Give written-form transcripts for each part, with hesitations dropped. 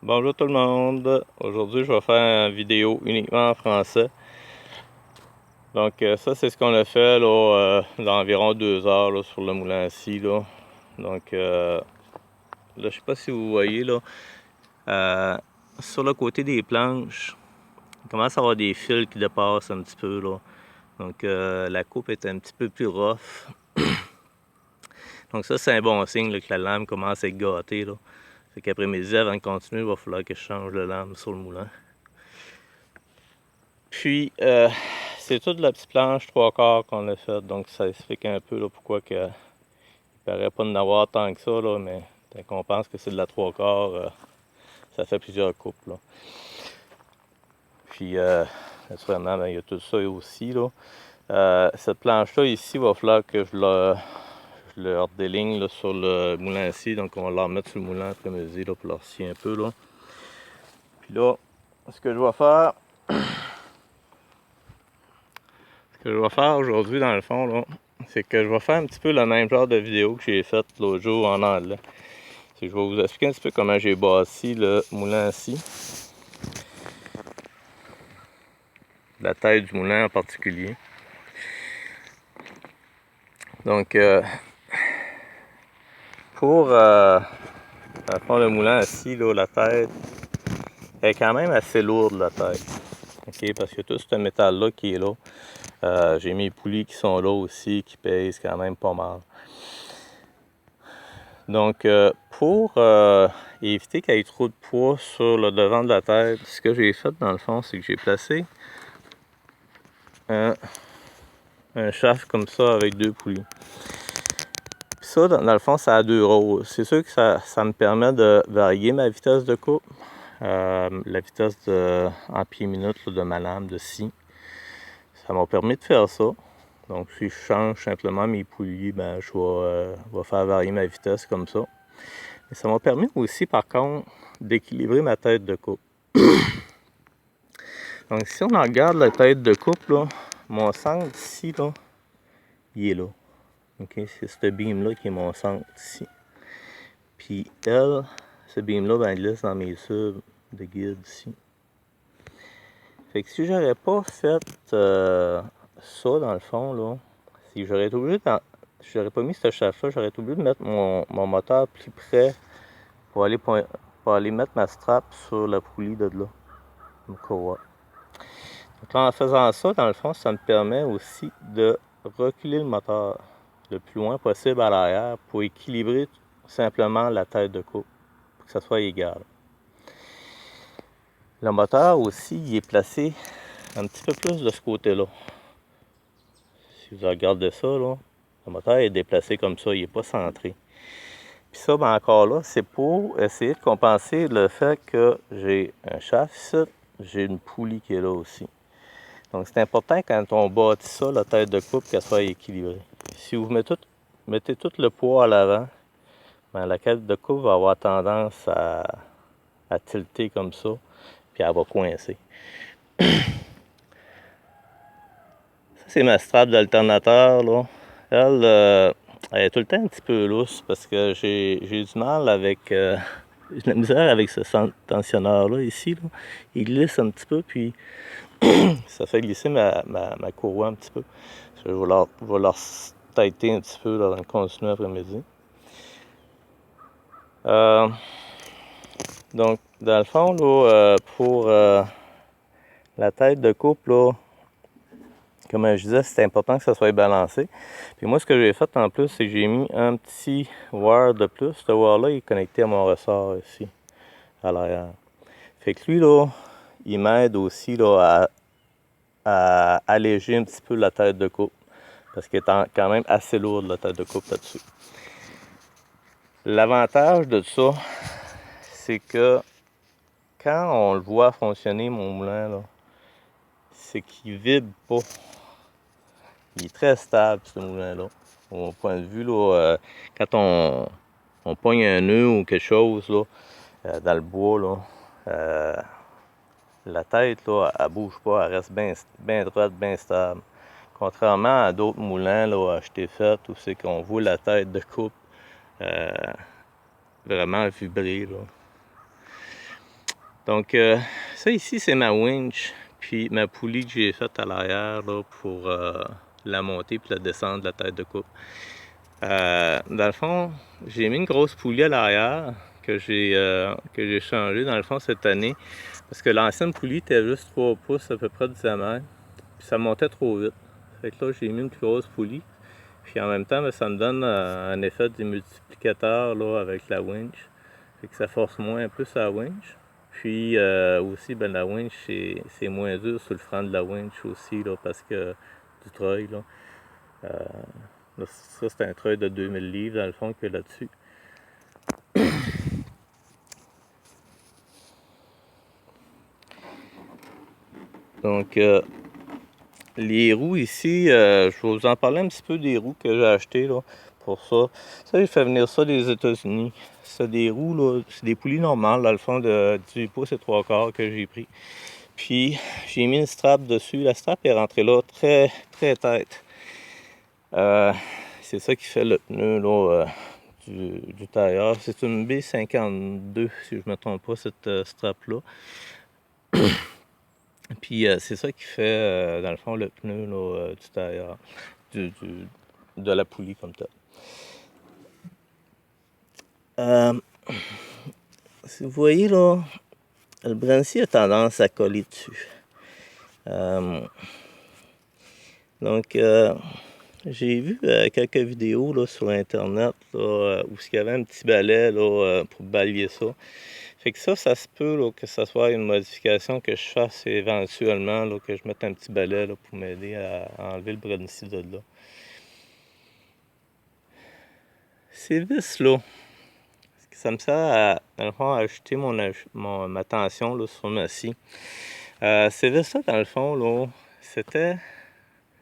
Bonjour tout le monde, aujourd'hui je vais faire une vidéo uniquement en français. Donc ça c'est ce qu'on a fait là, d'environ 2 heures là, sur le moulin à scie là. Donc là je sais pas si vous voyez là, sur le côté des planches, il commence à avoir des fils qui dépassent un petit peu là. Donc la coupe est un petit peu plus rough. Donc ça c'est un bon signe là, que la lame commence à être gâtée là. Fait qu'après-midi, avant de continuer, il va falloir que je change de lame sur le moulin. Puis, c'est toute la petite planche 3/4 qu'on a faite, donc ça explique un peu là, pourquoi que, il paraît pas d'en avoir tant que ça, là, mais dès qu'on pense que c'est de la 3/4, ça fait plusieurs coupes. Là. Puis, naturellement, ben, il y a tout ça aussi. Là. Cette planche-là ici, il va falloir que je le redéligne là, sur le moulin ici, donc on va la remettre sur le moulin après-midi pour leur scier un peu. Là. Puis là, ce que je vais faire... Ce que je vais faire aujourd'hui, dans le fond, là, c'est que je vais faire un petit peu le même genre de vidéo que j'ai faite l'autre jour en anglais. Je vais vous expliquer un petit peu comment j'ai bâti le moulin ici. La tête du moulin en particulier. Donc, pour dans le fond, le moulin ici, là, la tête est quand même assez lourde, la tête. Okay, parce que tout ce métal-là qui est là, j'ai mes poulies qui sont là aussi, qui pèsent quand même pas mal. Donc, pour éviter qu'il y ait trop de poids sur le devant de la tête, ce que j'ai fait dans le fond, c'est que j'ai placé un shaft comme ça avec 2 poulies. Puis ça, dans le fond, ça a 2 rôles. C'est sûr que ça me permet de varier ma vitesse de coupe, la vitesse en pieds minutes de ma lame de scie. Ça m'a permis de faire ça. Donc, si je change simplement mes poulies, ben, je vais faire varier ma vitesse comme ça. Et ça m'a permis aussi, par contre, d'équilibrer ma tête de coupe. Donc, si on regarde la tête de coupe, là, mon centre ici, là, il est là. Okay? C'est ce beam-là qui est mon centre ici. Puis elle, ce beam-là, ben, elle glisse dans mes tubes de guide ici. Fait que si j'aurais pas fait ça, dans le fond, là, si j'aurais été obligé de... J'aurais pas mis ce shaft-là, j'aurais été obligé de mettre mon moteur plus près pour aller mettre ma strap sur la poulie de là. Donc, ouais. Donc là, en faisant ça, dans le fond, ça me permet aussi de reculer le moteur le plus loin possible à l'arrière pour équilibrer simplement la tête de coupe, pour que ça soit égal. Le moteur aussi, il est placé un petit peu plus de ce côté-là. Si vous regardez ça, là, le moteur est déplacé comme ça, il n'est pas centré. Puis ça, ben encore là, c'est pour essayer de compenser le fait que j'ai un shaft ici, j'ai une poulie qui est là aussi. Donc c'est important quand on bâtit ça, la tête de coupe, qu'elle soit équilibrée. Si vous mettez tout le poids à l'avant, ben, la tête de coupe va avoir tendance à tilter comme ça, puis elle va coincer. Ça, c'est ma strap d'alternateur, là. Elle est tout le temps un petit peu lousse parce que j'ai du mal avec... j'ai de la misère avec ce tensionneur-là ici. Là. Il glisse un petit peu, puis ça fait glisser ma courroie un petit peu. Je vais leur tighter un petit peu dans le continu après-midi. Donc, dans le fond, là, pour la tête de coupe, là, comme je disais, c'est important que ça soit balancé. Puis moi, ce que j'ai fait en plus, c'est que j'ai mis un petit wire de plus. Ce wire-là, il est connecté à mon ressort ici, à l'arrière. Fait que lui, là, il m'aide aussi là, à alléger un petit peu la tête de coupe. Parce qu'elle est quand même assez lourde, la tête de coupe là-dessus. L'avantage de ça, c'est que quand on le voit fonctionner, mon moulin, là, c'est qu'il vibre pas. Il est très stable, ce moulin-là. Au point de vue, là, quand on pogne un nœud ou quelque chose là, dans le bois, là, la tête, là, elle bouge pas, elle reste bien droite, bien stable. Contrairement à d'autres moulins là, achetés faits, où c'est qu'on voit la tête de coupe vraiment vibrer. Là. Donc, ça ici, c'est ma winch, puis ma poulie que j'ai faite à l'arrière là, pour la montée puis la descente de la tête de couple. Dans le fond, j'ai mis une grosse poulie à l'arrière que j'ai changée dans le fond cette année, parce que l'ancienne poulie était juste 3 pouces à peu près de diamètre, puis ça montait trop vite. Fait que là, j'ai mis une plus grosse poulie, puis en même temps, ben, ça me donne un effet de multiplicateur là, avec la winch. Fait que ça force moins un peu sa winch. Puis aussi, ben, la winch, c'est moins dur sur le frein de la winch aussi, là, parce que du treuil. Là. Là, ça, c'est un treuil de 2000 livres, dans le fond, que là-dessus. Donc, les roues ici, je vais vous en parler un petit peu des roues que j'ai achetées là, pour ça. Ça, j'ai fait venir ça des États-Unis. C'est des roues, là, c'est des poulies normales, dans le fond, de 18 pouces et 3/4 que j'ai pris. Puis, j'ai mis une strap dessus. La strap est rentrée là très, très tête. C'est ça qui fait le pneu là, du tailleur. C'est une B52, si je ne me trompe pas, cette strap-là. Puis c'est ça qui fait, dans le fond, le pneu là, du tailleur, de la poulie comme ça. Si vous voyez là, le brancy a tendance à coller dessus. Donc, j'ai vu quelques vidéos là, sur Internet là, où il y avait un petit balai là, pour balayer ça. Fait que ça se peut là, que ce soit une modification que je fasse éventuellement, là, que je mette un petit balai là, pour m'aider à enlever le brancy de là. Ces vis-là, ça me sert à, dans le fond, à ajuster ma tension là, sur ma scie. Ces vis-là, dans le fond, là, c'était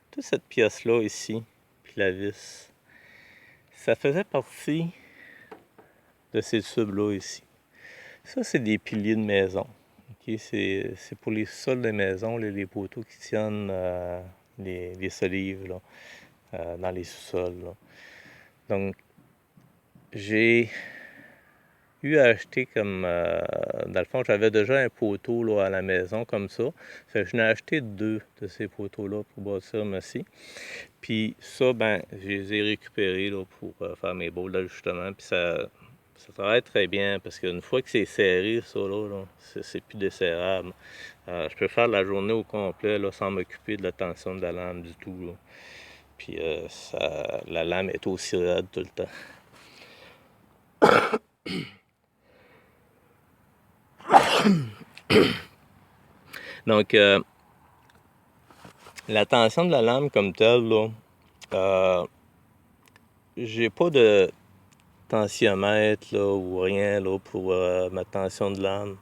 toute cette pièce-là ici, puis la vis. Ça faisait partie de ces tubes-là ici. Ça, c'est des piliers de maison. Okay? C'est pour les sols des maisons, les poteaux qui tiennent les solives là, dans les sous-sols. Là. Donc, j'ai eu à acheter comme... dans le fond, j'avais déjà un poteau là, à la maison comme ça. Fait que je n'ai acheté 2 de ces poteaux-là pour bâtir ma scie. Puis ça, ben, je les ai récupérés là, pour faire mes boules d'ajustement. Puis ça travaille très bien parce qu'une fois que c'est serré, ça, là c'est plus desserrable. Je peux faire la journée au complet là, sans m'occuper de la tension de la lame du tout. Là. Puis la lame est aussi raide tout le temps. Donc, la tension de la lame comme telle, là, j'ai pas de tensiomètre là, ou rien là, pour ma tension de lame.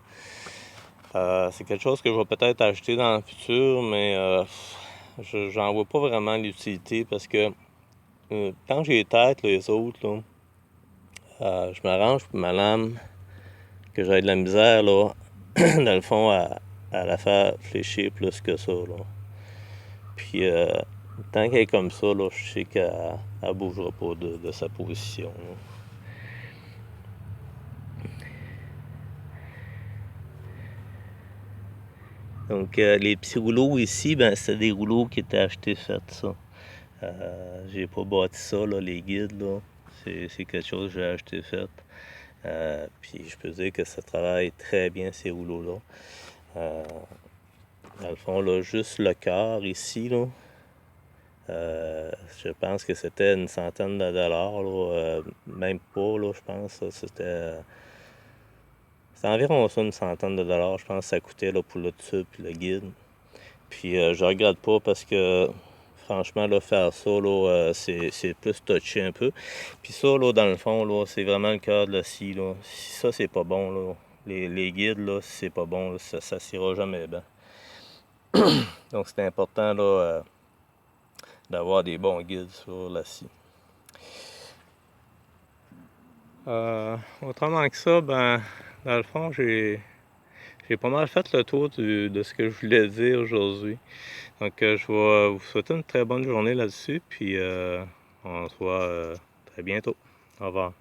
C'est quelque chose que je vais peut-être acheter dans le futur, mais j'en vois pas vraiment l'utilité parce que quand j'ai tête, les autres, là, je m'arrange pour ma lame, que j'ai de la misère, là, dans le fond, à la faire fléchir plus que ça. Là. Puis, tant qu'elle est comme ça, là, je sais qu'elle ne bougera pas de sa position. Là. Donc, les petits rouleaux ici, ben, c'est des rouleaux qui étaient achetés faits, ça. J'ai pas bâti ça, là, les guides, là. C'est quelque chose que j'ai acheté fait. Puis je peux dire que ça travaille très bien, ces rouleaux-là. Dans le fond, là, juste le cœur ici, là, je pense que c'était une centaine de dollars, là, même pas, là, je pense. C'était environ ça, une centaine de dollars, je pense que ça coûtait là, pour le tube et le guide. Puis je regrette pas parce que franchement, là, faire ça, là, c'est plus touché un peu. Puis ça, là, dans le fond, là, c'est vraiment le cœur de la scie. Là. Si ça, c'est pas bon, là, les guides, là, si c'est pas bon, là, ça s'ira jamais bien. Donc c'est important là, d'avoir des bons guides sur la scie. Autrement que ça, ben, dans le fond, j'ai pas mal fait le tour de ce que je voulais dire aujourd'hui. Donc, je vais vous souhaiter une très bonne journée là-dessus, puis on se voit très bientôt. Au revoir.